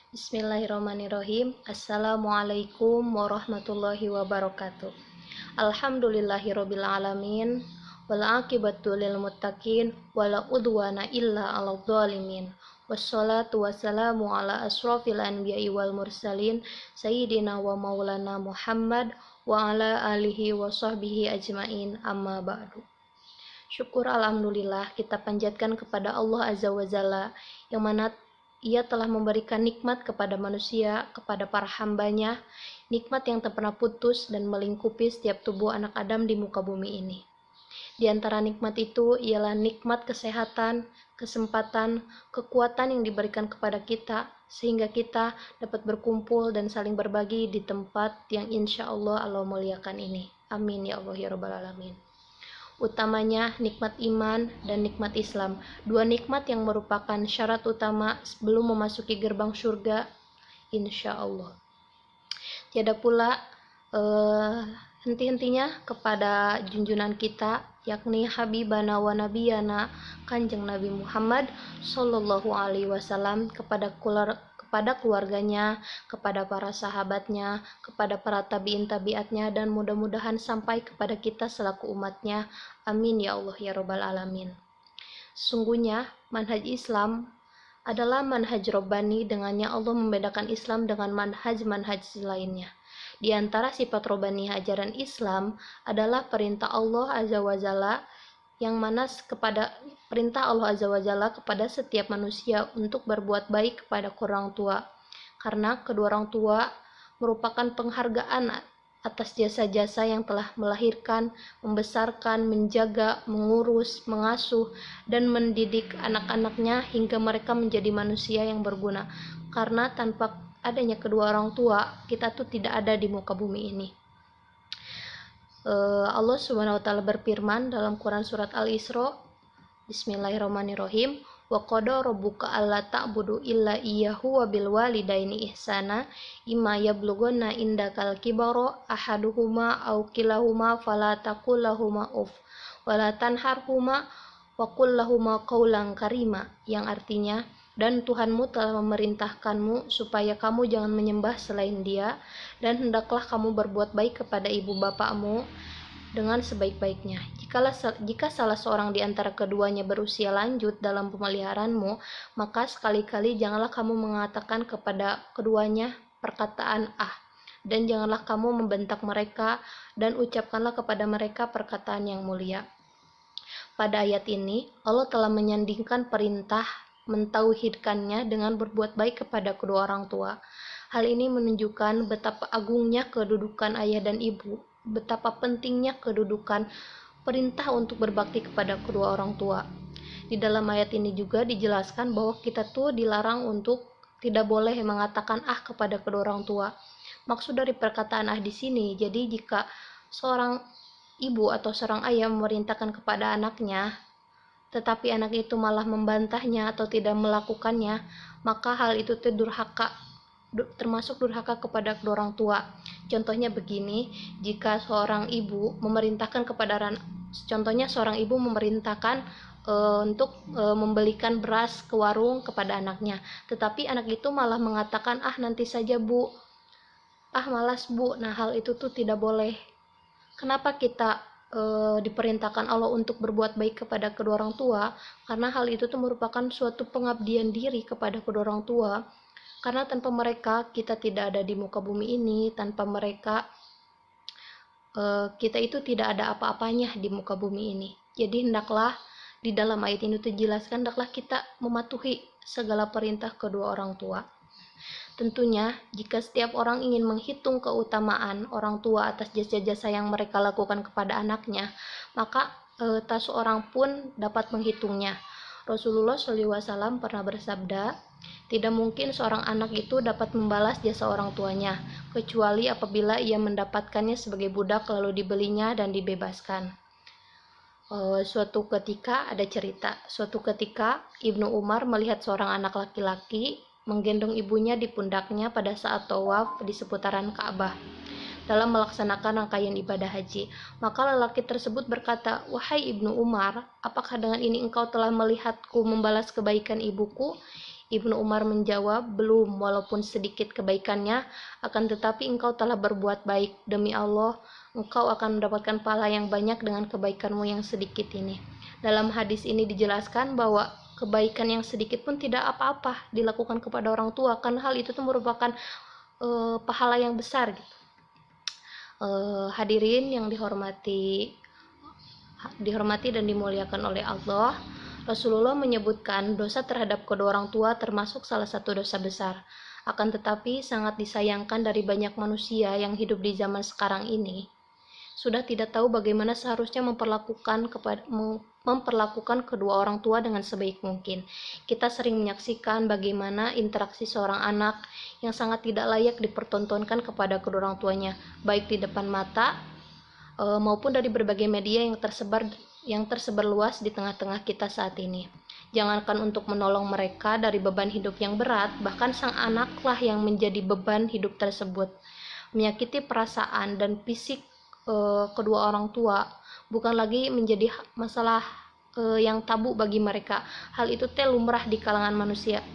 Bismillahirrahmanirrahim. Assalamualaikum warahmatullahi wabarakatuh. Alhamdulillahirabbil alamin. Wal aqibatu lil muttaqin wala udwana illa 'alal zalimin. Wassalatu wassalamu ala asrofil anbiya'i wal mursalin sayyidina wa maulana Muhammad wa ala alihi wa sahbihi ajmain, amma ba'du. Syukur alhamdulillah kita panjatkan kepada Allah Azza wa Jalla yang mana Ia telah memberikan nikmat kepada manusia, kepada para hambanya, nikmat yang tak pernah putus dan melingkupi setiap tubuh anak Adam di muka bumi ini. Di antara nikmat itu ialah nikmat kesehatan, kesempatan, kekuatan yang diberikan kepada kita, sehingga kita dapat berkumpul dan saling berbagi di tempat yang insya Allah muliakan ini. Amin ya Allah ya Rabbal Alamin. Utamanya nikmat iman dan nikmat Islam, dua nikmat yang merupakan syarat utama sebelum memasuki gerbang surga insya Allah. Tiada pula henti-hentinya kepada junjungan kita, yakni Habibana wa Nabiyana Kanjeng Nabi Muhammad Sallallahu Alaihi Wasallam, kepada keluarganya, kepada para sahabatnya, kepada para tabi'in-tabi'atnya, dan mudah-mudahan sampai kepada kita selaku umatnya. Amin ya Allah ya Rabbal Alamin. Sungguhnya manhaj Islam adalah manhaj Rabbani, dengannya Allah membedakan Islam dengan manhaj-manhaj lainnya. Di antara sifat Rabbani ajaran Islam adalah perintah Allah Azza wa Jalla, yang mana kepada perintah Allah Azza wa Jalla kepada setiap manusia untuk berbuat baik kepada orang tua, karena kedua orang tua merupakan penghargaan atas jasa-jasa yang telah melahirkan, membesarkan, menjaga, mengurus, mengasuh, dan mendidik anak-anaknya hingga mereka menjadi manusia yang berguna. Karena tanpa adanya kedua orang tua, kita tuh tidak ada di muka bumi ini. Allah Subhanahu wa taala berfirman dalam Quran surat Al-Isra, Bismillahirrahmanirrahim, wa qada rabbuka alla ta'budu illa iyyahu wa bil walidaini ihsana imma yablughanna indakal kibara ahaduhuma aw kilahuma fala taqul lahumā uff wa la tanharhuma wa qul lahumā qawlan karima, yang artinya, dan Tuhanmu telah memerintahkanmu supaya kamu jangan menyembah selain Dia, dan hendaklah kamu berbuat baik kepada ibu bapakmu dengan sebaik-baiknya. Jika salah seorang di antara keduanya berusia lanjut dalam pemeliharaanmu, maka sekali-kali janganlah kamu mengatakan kepada keduanya perkataan dan janganlah kamu membentak mereka, dan ucapkanlah kepada mereka perkataan yang mulia. Pada ayat ini, Allah telah menyandingkan perintah mentauhidkannya dengan berbuat baik kepada kedua orang tua. Hal ini menunjukkan betapa agungnya kedudukan ayah dan ibu, betapa pentingnya kedudukan perintah untuk berbakti kepada kedua orang tua. Di dalam ayat ini juga dijelaskan bahwa kita tuh dilarang untuk tidak boleh mengatakan kepada kedua orang tua. Maksud dari perkataan di sini, jadi jika seorang ibu atau seorang ayah memerintahkan kepada anaknya, tetapi anak itu malah membantahnya atau tidak melakukannya, maka hal itu termasuk durhaka kepada kedua orang tua. Contohnya begini, jika seorang ibu memerintahkan untuk membelikan beras ke warung kepada anaknya, tetapi anak itu malah mengatakan nanti saja bu, malas bu. Nah, hal itu tuh tidak boleh. Kenapa kita diperintahkan Allah untuk berbuat baik kepada kedua orang tua? Karena hal itu tuh merupakan suatu pengabdian diri kepada kedua orang tua, karena tanpa mereka kita tidak ada di muka bumi ini. Tanpa mereka kita itu tidak ada apa-apanya di muka bumi ini. Jadi hendaklah di dalam ayat ini tuh jelaskan, hendaklah kita mematuhi segala perintah kedua orang tua. Tentunya, jika setiap orang ingin menghitung keutamaan orang tua atas jasa-jasa yang mereka lakukan kepada anaknya, maka tak seorang pun dapat menghitungnya. Rasulullah SAW pernah bersabda, tidak mungkin seorang anak itu dapat membalas jasa orang tuanya, kecuali apabila ia mendapatkannya sebagai budak lalu dibelinya dan dibebaskan. Suatu ketika Ibnu Umar melihat seorang anak laki-laki menggendong ibunya di pundaknya pada saat tawaf di seputaran Ka'bah dalam melaksanakan rangkaian ibadah haji. Maka lelaki tersebut berkata, "Wahai Ibnu Umar, apakah dengan ini engkau telah melihatku membalas kebaikan ibuku?" Ibnu Umar menjawab, belum, walaupun sedikit kebaikannya, akan tetapi engkau telah berbuat baik. Demi Allah, engkau akan mendapatkan pahala yang banyak dengan kebaikanmu yang sedikit ini. Dalam hadis ini dijelaskan bahwa kebaikan yang sedikit pun tidak apa-apa dilakukan kepada orang tua, karena hal itu tuh merupakan pahala yang besar gitu. Hadirin yang dihormati dan dimuliakan oleh Allah, Rasulullah menyebutkan dosa terhadap kedua orang tua termasuk salah satu dosa besar. Akan tetapi sangat disayangkan dari banyak manusia yang hidup di zaman sekarang ini sudah tidak tahu bagaimana seharusnya memperlakukan kedua orang tua dengan sebaik mungkin. Kita sering menyaksikan bagaimana interaksi seorang anak yang sangat tidak layak dipertontonkan kepada kedua orang tuanya, baik di depan mata maupun dari berbagai media yang tersebar luas di tengah-tengah kita saat ini. Jangankan untuk menolong mereka dari beban hidup yang berat, bahkan sang anaklah yang menjadi beban hidup tersebut. Menyakiti perasaan dan fisik kedua orang tua bukan lagi menjadi masalah yang tabu bagi mereka. Hal itu lumrah di kalangan manusia,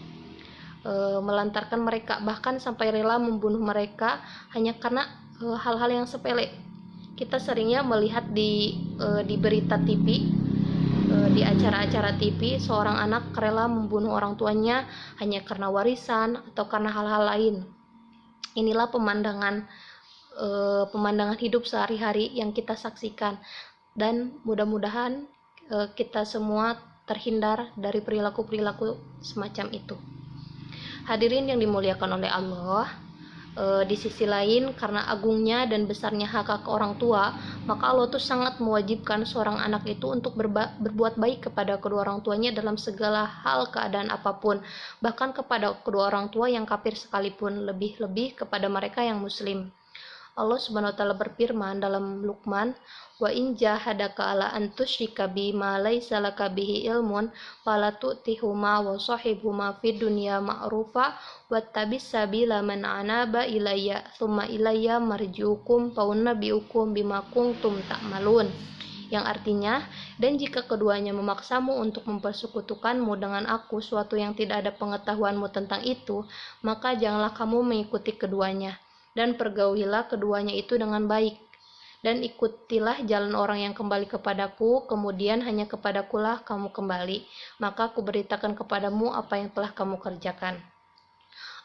melantarkan mereka bahkan sampai rela membunuh mereka hanya karena hal-hal yang sepele. Kita seringnya melihat di berita TV, di acara-acara TV, seorang anak rela membunuh orang tuanya hanya karena warisan atau karena hal-hal lain. Inilah pemandangan hidup sehari-hari yang kita saksikan, dan mudah-mudahan kita semua terhindar dari perilaku-perilaku semacam itu. Hadirin yang dimuliakan oleh Allah, di sisi lain, karena agungnya dan besarnya hak orang tua, maka Allah tuh sangat mewajibkan seorang anak itu untuk berbuat baik kepada kedua orang tuanya dalam segala hal, keadaan apapun, bahkan kepada kedua orang tua yang kafir sekalipun, lebih-lebih kepada mereka yang muslim. Allah Subhanahu wa taala berfirman dalam Luqman, wa in jahadaka ala an tusyrika bi ma laisa laka bihi ilmun fala tu'tihuma wa sahibhuma fid dunya ma'rufa wattabis sabila man anaba ilayya tsumma ilayya marji'ukum fa unabbi'ukum bima kuntum ta'malun. Yang artinya, dan jika keduanya memaksamu untuk mempersekutukanmu dengan aku suatu yang tidak ada pengetahuanmu tentang itu, maka janganlah kamu mengikuti keduanya, dan pergaulilah keduanya itu dengan baik, dan ikutilah jalan orang yang kembali kepadaku, kemudian hanya kepadakulah kamu kembali, maka aku beritakan kepadamu apa yang telah kamu kerjakan.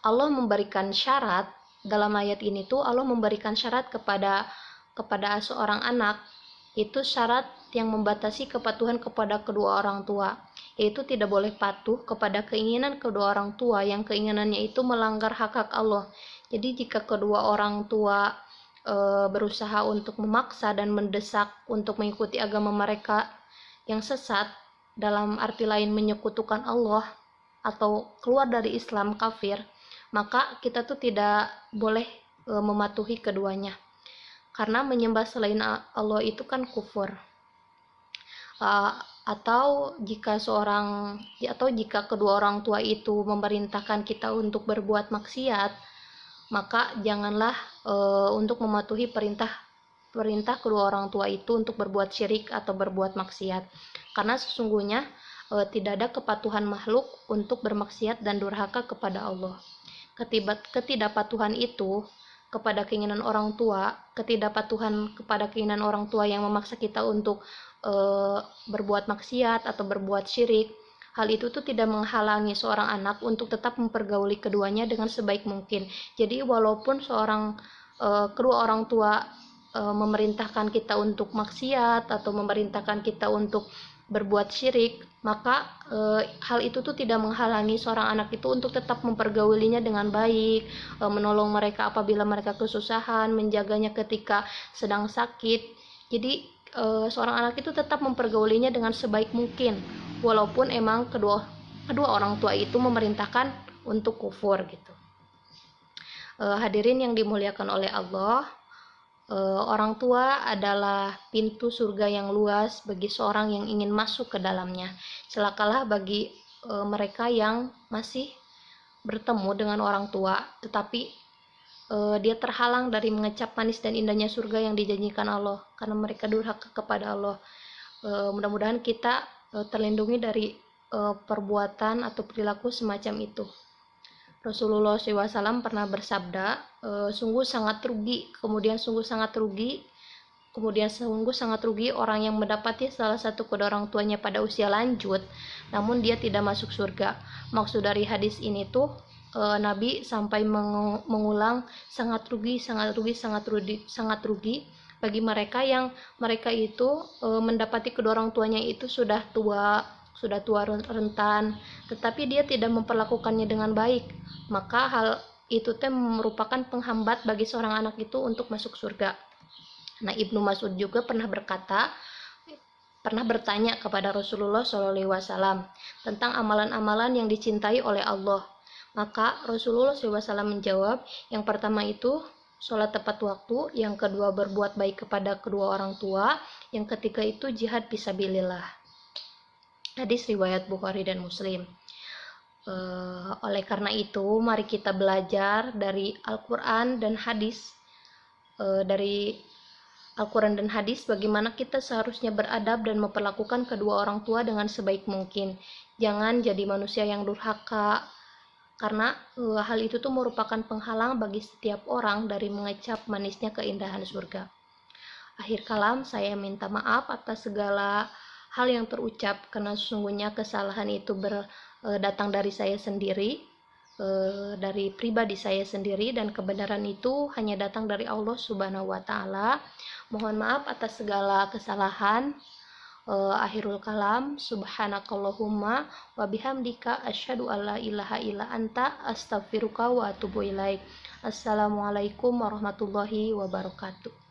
Allah memberikan syarat dalam ayat ini tuh, Allah memberikan syarat kepada seorang anak, itu syarat yang membatasi kepatuhan kepada kedua orang tua, yaitu tidak boleh patuh kepada keinginan kedua orang tua yang keinginannya itu melanggar hak-hak Allah. Jadi jika kedua orang tua berusaha untuk memaksa dan mendesak untuk mengikuti agama mereka yang sesat, dalam arti lain menyekutukan Allah atau keluar dari Islam, kafir, maka kita tuh tidak boleh mematuhi keduanya, karena menyembah selain Allah itu kan kufur. Atau jika kedua orang tua itu memerintahkan kita untuk berbuat maksiat, maka janganlah untuk mematuhi perintah kedua orang tua itu untuk berbuat syirik atau berbuat maksiat, karena sesungguhnya tidak ada kepatuhan makhluk untuk bermaksiat dan durhaka kepada Allah. Ketidakpatuhan itu kepada keinginan orang tua, ketidakpatuhan kepada keinginan orang tua yang memaksa kita untuk berbuat maksiat atau berbuat syirik, hal itu tuh tidak menghalangi seorang anak untuk tetap mempergauli keduanya dengan sebaik mungkin. Jadi walaupun kedua orang tua memerintahkan kita untuk maksiat atau memerintahkan kita untuk berbuat syirik, maka hal itu tuh tidak menghalangi seorang anak itu untuk tetap mempergaulinya dengan baik, menolong mereka apabila mereka kesusahan, menjaganya ketika sedang sakit. Jadi seorang anak itu tetap mempergaulinya dengan sebaik mungkin, walaupun emang kedua orang tua itu memerintahkan untuk kufur gitu. Hadirin yang dimuliakan oleh Allah, orang tua adalah pintu surga yang luas bagi seorang yang ingin masuk ke dalamnya. Celakalah bagi mereka yang masih bertemu dengan orang tua tetapi dia terhalang dari mengecap manis dan indahnya surga yang dijanjikan Allah karena mereka durhaka kepada Allah. Mudah-mudahan kita terlindungi dari perbuatan atau perilaku semacam itu. Rasulullah SAW pernah bersabda, sungguh sangat rugi, kemudian sungguh sangat rugi, orang yang mendapati salah satu kedua orang tuanya pada usia lanjut, namun dia tidak masuk surga. Maksud dari hadis ini tuh, Nabi sampai mengulang sangat rugi bagi mereka yang mereka itu mendapati kedua orang tuanya itu sudah tua rentan, tetapi dia tidak memperlakukannya dengan baik, maka hal itu merupakan penghambat bagi seorang anak itu untuk masuk surga. Nah, Ibnu Mas'ud juga pernah bertanya kepada Rasulullah SAW tentang amalan-amalan yang dicintai oleh Allah. Maka Rasulullah SAW menjawab, yang pertama itu sholat tepat waktu, yang kedua berbuat baik kepada kedua orang tua, yang ketiga itu jihad fisabilillah. Hadis riwayat Bukhari dan Muslim. Oleh karena itu, mari kita belajar dari Al-Quran dan hadis, bagaimana kita seharusnya beradab dan memperlakukan kedua orang tua dengan sebaik mungkin. Jangan jadi manusia yang durhaka, karena hal itu tuh merupakan penghalang bagi setiap orang dari mengecap manisnya keindahan surga. Akhir kalam, saya minta maaf atas segala hal yang terucap, karena sesungguhnya kesalahan itu datang dari saya sendiri, dari pribadi saya sendiri, dan kebenaran itu hanya datang dari Allah Subhanahu wa Ta'ala. Mohon maaf atas segala kesalahan. Akhirul kalam, subhanakallahumma wa bihamdika asyhadu alla ilaha illa anta astaghfiruka wa atubu ilaik. Assalamualaikum warahmatullahi wabarakatuh.